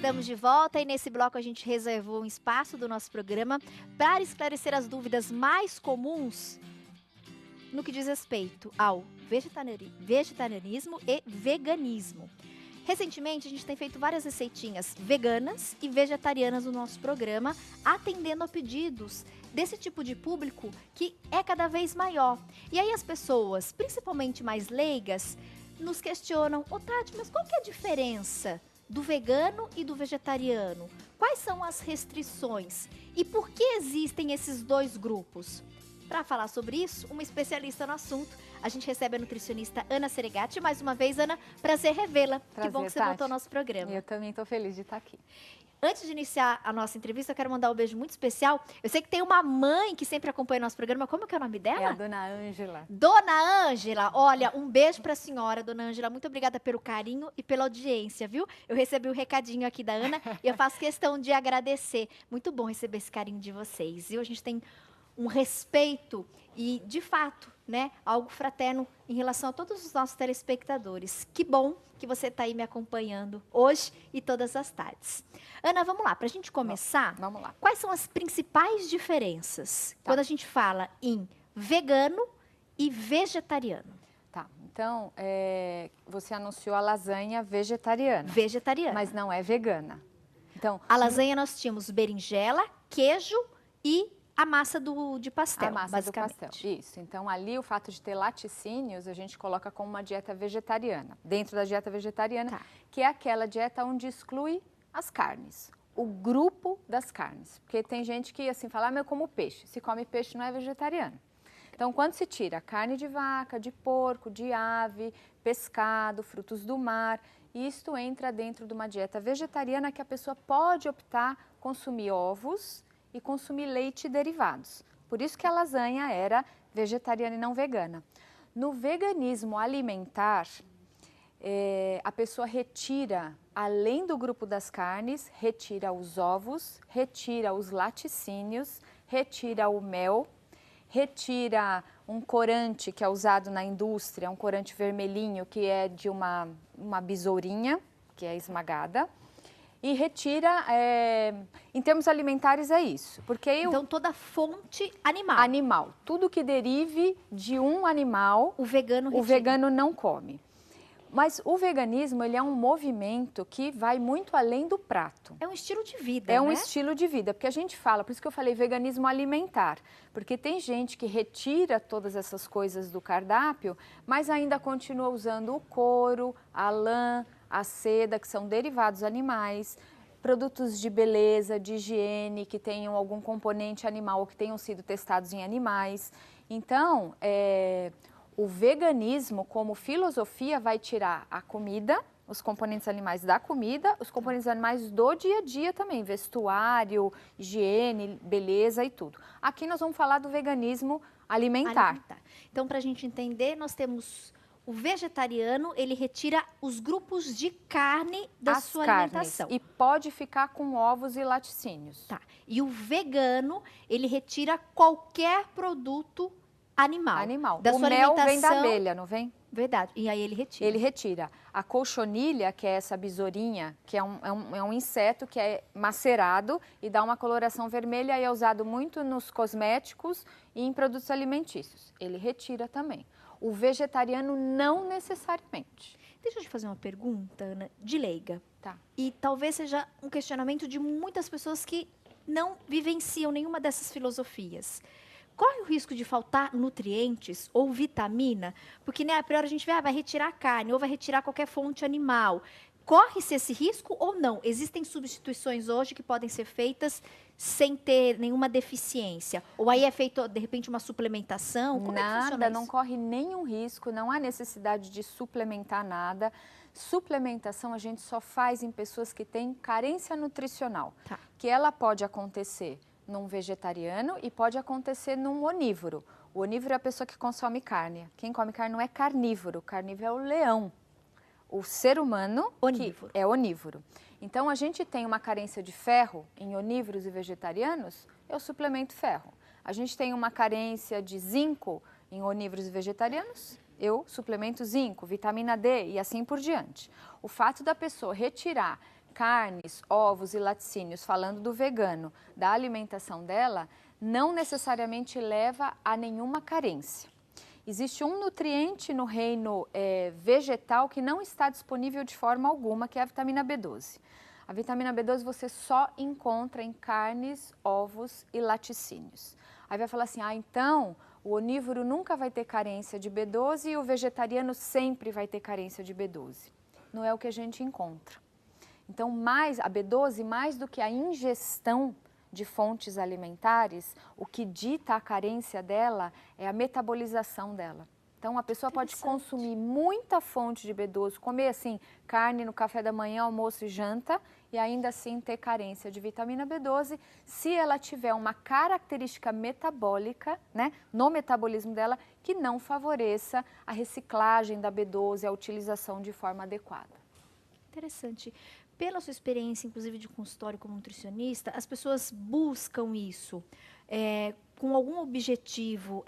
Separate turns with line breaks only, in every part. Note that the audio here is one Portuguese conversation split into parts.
Estamos de volta e nesse bloco a gente reservou um espaço do nosso programa para esclarecer as dúvidas mais comuns no que diz respeito ao vegetarianismo e veganismo. Recentemente, a gente tem feito várias receitinhas veganas e vegetarianas no nosso programa, atendendo a pedidos desse tipo de público que é cada vez maior. E aí as pessoas, principalmente mais leigas, nos questionam: ô Tati, mas qual que é a diferença do vegano e do vegetariano? Quais são as restrições? E por que existem esses dois grupos? Para falar sobre isso, uma especialista no assunto, a gente recebe a nutricionista Ana Seregatti. Mais uma vez, Ana, prazer revê-la. Que bom que você voltou ao nosso programa.
Eu também estou feliz de estar aqui.
Antes de iniciar a nossa entrevista, eu quero mandar um beijo muito especial. Eu sei que tem uma mãe que sempre acompanha o nosso programa. Como que é o nome dela?
É a Dona Ângela.
Dona Ângela, olha, um beijo para a senhora, Dona Ângela. Muito obrigada pelo carinho e pela audiência, viu? Eu recebi um recadinho aqui da Ana e eu faço questão de agradecer. Muito bom receber esse carinho de vocês, viu? A gente tem um respeito e, de fato, né, algo fraterno em relação a todos os nossos telespectadores. Que bom que você está aí me acompanhando hoje e todas as tardes. Ana, vamos lá, para a gente começar,
vamos lá.
Quais são as principais diferenças quando a gente fala em vegano e vegetariano?
Tá, então, você anunciou a lasanha vegetariana.
Vegetariana.
Mas não é vegana. Então,
a lasanha nós tínhamos berinjela, queijo e a massa de pastel,
a massa
basicamente.
do pastel, isso. Então, ali o fato de ter laticínios, a gente coloca como uma dieta vegetariana. Dentro da dieta vegetariana, que é aquela dieta onde exclui as carnes, o grupo das carnes. Porque tem gente que assim fala, eu como peixe. Se come peixe não é vegetariano. Então, quando se tira carne de vaca, de porco, de ave, pescado, frutos do mar, isto entra dentro de uma dieta vegetariana que a pessoa pode optar consumir ovos e consumir leite e derivados. Por isso que a lasanha era vegetariana e não vegana. No veganismo alimentar, a pessoa retira, além do grupo das carnes, retira os ovos, retira os laticínios, retira o mel, retira um corante que é usado na indústria, um corante vermelhinho que é de uma besourinha, que é esmagada. E retira, em termos alimentares é isso. Porque
então toda fonte animal.
Animal, tudo que derive de um animal,
o vegano
não come. Mas o veganismo, ele é um movimento que vai muito além do prato.
É um estilo de vida,
É um estilo de vida, porque a gente fala, por isso que eu falei veganismo alimentar, porque tem gente que retira todas essas coisas do cardápio, mas ainda continua usando o couro, a lã, a seda, que são derivados animais, produtos de beleza, de higiene, que tenham algum componente animal ou que tenham sido testados em animais. Então, o veganismo, como filosofia, vai tirar a comida, os componentes animais da comida, os componentes animais do dia a dia também, vestuário, higiene, beleza e tudo. Aqui nós vamos falar do veganismo alimentar.
Então, para a gente entender, nós temos o vegetariano, ele retira os grupos de carne da sua alimentação.
E pode ficar com ovos e laticínios.
Tá. E o vegano, ele retira qualquer produto animal. Da
o
sua
mel
alimentação
vem da abelha, não vem?
Verdade. E aí ele retira.
Ele retira. A colchonilha, que é essa besourinha, que é um inseto que é macerado e dá uma coloração vermelha e é usado muito nos cosméticos e em produtos alimentícios. Ele retira também. O vegetariano não necessariamente.
Deixa eu te fazer uma pergunta, Ana, de leiga.
Tá.
E talvez seja um questionamento de muitas pessoas que não vivenciam nenhuma dessas filosofias. Corre o risco de faltar nutrientes ou vitamina? Porque, né, a priori a gente vê, vai retirar a carne ou vai retirar qualquer fonte animal. Corre-se esse risco ou não? Existem substituições hoje que podem ser feitas sem ter nenhuma deficiência? Ou aí é feito, de repente, uma suplementação? Como é que funciona isso?
Não corre nenhum risco, não há necessidade de suplementar nada. Suplementação a gente só faz em pessoas que têm carência nutricional, que ela pode acontecer num vegetariano e pode acontecer num onívoro. O onívoro é a pessoa que consome carne. Quem come carne não é carnívoro, carnívoro é o leão. O ser humano
onívoro.
É onívoro. Então, a gente tem uma carência de ferro em onívoros e vegetarianos, eu suplemento ferro. A gente tem uma carência de zinco em onívoros e vegetarianos, eu suplemento zinco, vitamina D e assim por diante. O fato da pessoa retirar carnes, ovos e laticínios, falando do vegano, da alimentação dela, não necessariamente leva a nenhuma carência. Existe um nutriente no reino vegetal que não está disponível de forma alguma, que é a vitamina B12. A vitamina B12 você só encontra em carnes, ovos e laticínios. Aí vai falar assim, então o onívoro nunca vai ter carência de B12 e o vegetariano sempre vai ter carência de B12. Não é o que a gente encontra. Então, a B12, mais do que a ingestão de fontes alimentares, o que dita a carência dela é a metabolização dela. Então, a pessoa pode consumir muita fonte de B12, comer assim, carne no café da manhã, almoço e janta, e ainda assim ter carência de vitamina B12, se ela tiver uma característica metabólica, né, no metabolismo dela, que não favoreça a reciclagem da B12, a utilização de forma adequada.
Interessante. Pela sua experiência, inclusive de consultório como nutricionista, as pessoas buscam isso com algum objetivo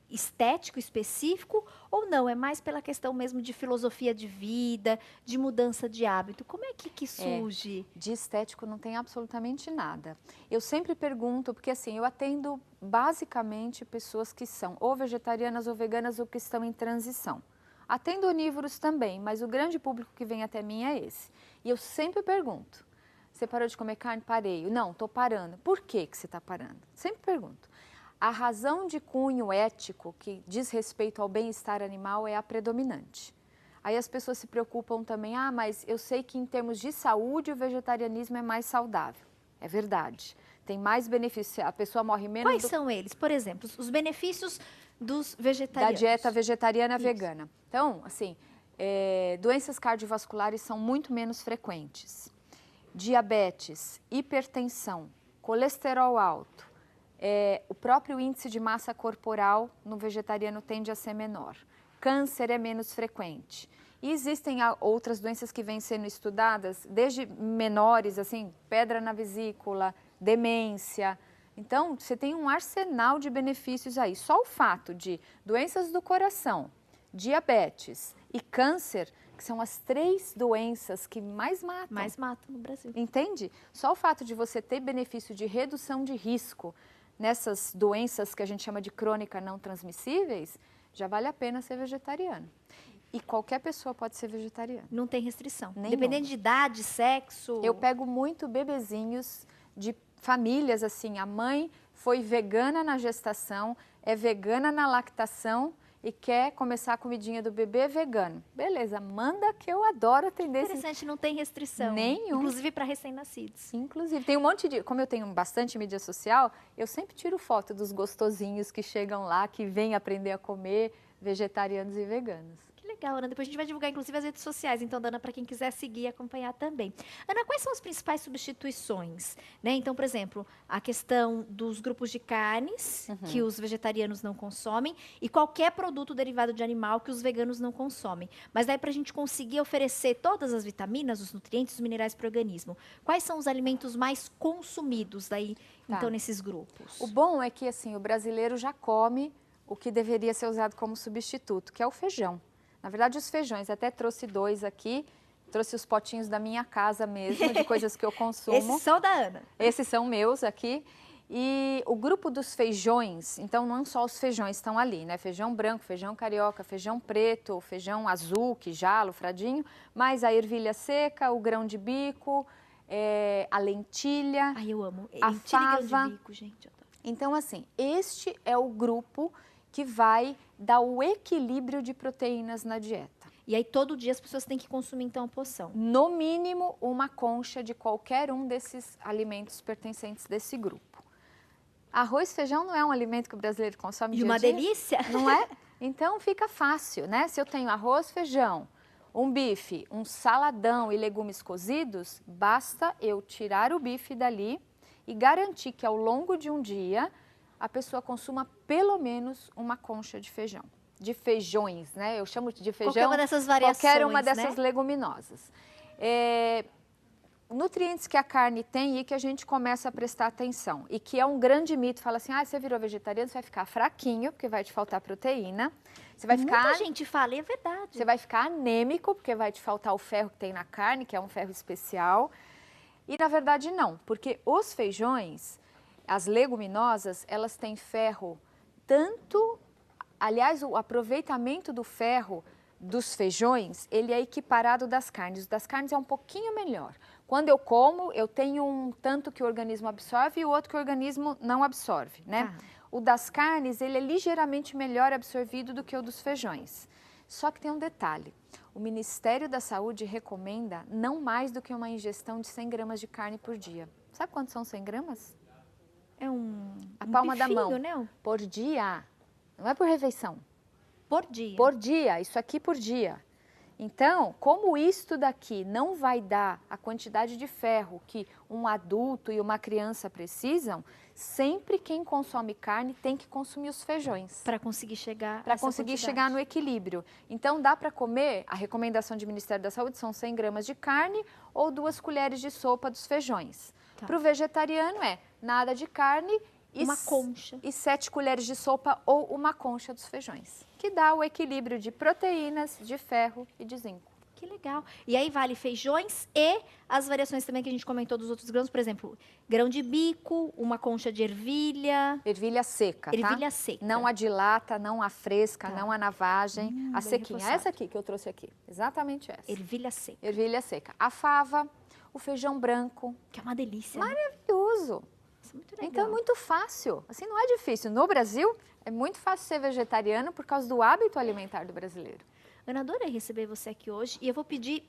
estético específico ou não? É mais pela questão mesmo de filosofia de vida, de mudança de hábito? Como é que surge?
De estético não tem absolutamente nada. Eu sempre pergunto, porque assim, eu atendo basicamente pessoas que são ou vegetarianas ou veganas ou que estão em transição. Atendo onívoros também, mas o grande público que vem até mim é esse. E eu sempre pergunto, você parou de comer carne? Parei. Não, estou parando. Por que você está parando? Sempre pergunto. A razão de cunho ético que diz respeito ao bem-estar animal é a predominante. Aí as pessoas se preocupam também, mas eu sei que em termos de saúde o vegetarianismo é mais saudável. É verdade. Tem mais benefícios, a pessoa morre menos.
Quais são eles? Por exemplo, os benefícios dos vegetarianos.
Da dieta vegetariana vegana. Então, assim, doenças cardiovasculares são muito menos frequentes. Diabetes, hipertensão, colesterol alto, o próprio índice de massa corporal no vegetariano tende a ser menor. Câncer é menos frequente. E existem outras doenças que vêm sendo estudadas, desde menores, assim, pedra na vesícula, demência. Então, você tem um arsenal de benefícios aí. Só o fato de doenças do coração, diabetes e câncer, que são as 3 doenças que mais matam.
Mais matam no Brasil.
Entende? Só o fato de você ter benefício de redução de risco nessas doenças que a gente chama de crônica não transmissíveis, já vale a pena ser vegetariano. E qualquer pessoa pode ser vegetariana.
Não tem restrição.
Nenhuma.
Dependendo de idade, sexo.
Eu pego muito bebezinhos de famílias assim, a mãe foi vegana na gestação, é vegana na lactação e quer começar a comidinha do bebê vegano. Beleza, manda que eu adoro atender.
Interessante, não tem restrição.
Nenhum.
Inclusive para recém-nascidos.
Inclusive, tem um monte de... Como eu tenho bastante mídia social, eu sempre tiro foto dos gostosinhos que chegam lá, que vêm aprender a comer, vegetarianos e veganos.
Que legal, Ana. Depois a gente vai divulgar, inclusive, as redes sociais, então, Ana, para quem quiser seguir e acompanhar também. Ana, quais são as principais substituições? Né? Então, por exemplo, a questão dos grupos de carnes, que os vegetarianos não consomem, e qualquer produto derivado de animal que os veganos não consomem. Mas daí, para a gente conseguir oferecer todas as vitaminas, os nutrientes, os minerais para o organismo, quais são os alimentos mais consumidos daí, então, nesses grupos?
O bom é que, assim, o brasileiro já come o que deveria ser usado como substituto, que é o feijão. Na verdade, os feijões, até trouxe 2 aqui, trouxe os potinhos da minha casa mesmo, de coisas que eu consumo.
Esses são da Ana.
Esses são meus aqui. E o grupo dos feijões, então não só os feijões estão ali, né? Feijão branco, feijão carioca, feijão preto, feijão azul, quijalo, fradinho, mas a ervilha seca, o grão de bico, a lentilha,
Ai, eu amo.
a
Lentilha e grão
fava.
de bico, gente.
Então, assim, este é o grupo que vai dar o equilíbrio de proteínas na dieta.
E aí, todo dia as pessoas têm que consumir, então, a porção.
No mínimo, uma concha de qualquer um desses alimentos pertencentes desse grupo. Arroz e feijão não é um alimento que o brasileiro consome dia a dia?
E uma delícia.
Não é? Então, fica fácil, né? Se eu tenho arroz, feijão, um bife, um saladão e legumes cozidos, basta eu tirar o bife dali e garantir que ao longo de um dia a pessoa consuma pelo menos uma concha de feijão. De feijões, né? Eu chamo de feijão.
Qualquer uma dessas variações,
qualquer uma dessas
né?
leguminosas. nutrientes que a carne tem e que a gente começa a prestar atenção. E que é um grande mito, fala assim, você virou vegetariano, você vai ficar fraquinho, porque vai te faltar proteína. Você vai ficar...
Muita gente fala, e é verdade.
Você vai ficar anêmico, porque vai te faltar o ferro que tem na carne, que é um ferro especial. E na verdade não, porque os feijões, as leguminosas, elas têm ferro tanto... Aliás, o aproveitamento do ferro dos feijões, ele é equiparado das carnes. Das carnes é um pouquinho melhor. Quando eu como, eu tenho um tanto que o organismo absorve e o outro que o organismo não absorve, né? O das carnes, ele é ligeiramente melhor absorvido do que o dos feijões. Só que tem um detalhe. O Ministério da Saúde recomenda não mais do que uma ingestão de 100 gramas de carne por dia. Sabe quanto são 100 gramas?
É
a palma da mão.
Né?
Por dia. Não é por refeição.
Por dia.
Por dia, isso aqui por dia. Então, como isto daqui não vai dar a quantidade de ferro que um adulto e uma criança precisam, sempre quem consome carne tem que consumir os feijões.
Para conseguir chegar
Para conseguir chegar no equilíbrio. Então, dá para comer, a recomendação do Ministério da Saúde são 100 gramas de carne ou 2 colheres de sopa dos feijões.
Tá.
Para o vegetariano é nada de carne
uma concha.
E 7 colheres de sopa ou uma concha dos feijões, que dá o equilíbrio de proteínas, de ferro e de zinco.
Que legal. E aí vale feijões e as variações também que a gente comentou dos outros grãos, por exemplo, grão de bico, uma concha de ervilha.
Ervilha seca, tá?
Ervilha seca.
Não a de lata, não a fresca, não a navagem, a sequinha.
Reforçado.
Essa aqui que eu trouxe aqui, exatamente essa.
Ervilha seca.
Ervilha seca. A fava, o feijão branco.
Que é uma delícia.
Maravilhoso.
Muito legal.
Então é muito fácil, assim não é difícil. No Brasil é muito fácil ser vegetariano por causa do hábito alimentar do brasileiro.
Ana, adorei receber você aqui hoje e eu vou pedir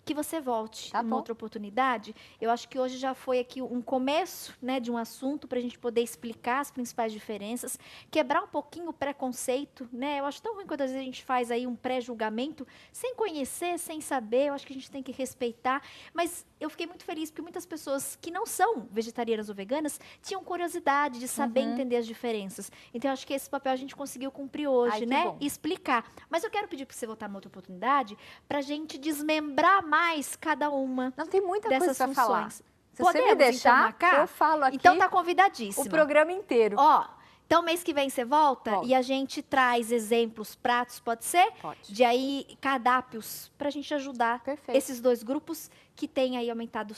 que você volte
Tá
numa
bom.
outra oportunidade. Eu acho que hoje já foi aqui um começo, né, de um assunto para a gente poder explicar as principais diferenças, quebrar um pouquinho o preconceito, né? Eu acho tão ruim quando às vezes a gente faz aí um pré-julgamento sem conhecer, sem saber. Eu acho que a gente tem que respeitar. Mas eu fiquei muito feliz porque muitas pessoas que não são vegetarianas ou veganas tinham curiosidade de saber entender as diferenças. Então eu acho que esse papel a gente conseguiu cumprir hoje,
Ai, que
né?
bom.
E explicar. Mas eu quero pedir para você voltar numa outra oportunidade para a gente desmembrar mais cada uma
Não tem muita
dessas
coisa para falar.
funções.
Se você me
Podemos,
deixar,
então, marcar?
eu falo aqui
Então tá convidadíssima.
o programa inteiro.
Ó, então mês que vem você volta
Volto.
e a gente traz exemplos, pratos, pode ser?
Pode.
De aí cardápios pra gente ajudar
Perfeito.
esses dois grupos que têm aí aumentado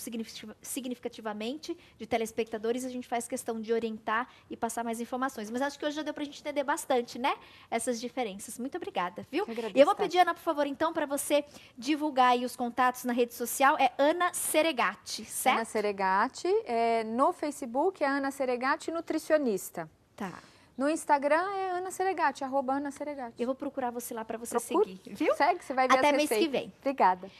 significativamente de telespectadores. A gente faz questão de orientar e passar mais informações. Mas acho que hoje já deu pra gente entender bastante, né? Essas diferenças. Muito obrigada, viu?
Eu agradeço,
E eu vou
Tati.
pedir, Ana, por favor, então, para você divulgar aí os contatos na rede social. É Ana Seregatti, certo?
Ana Seregatti, no Facebook é Ana Seregatti Nutricionista.
Tá.
No Instagram é Ana Seregatti, @Ana Seregatti.
Eu vou procurar você lá para você
Procure.
seguir, viu?
Segue, você vai ver
Até
as
mês que
receitas.
vem.
Obrigada.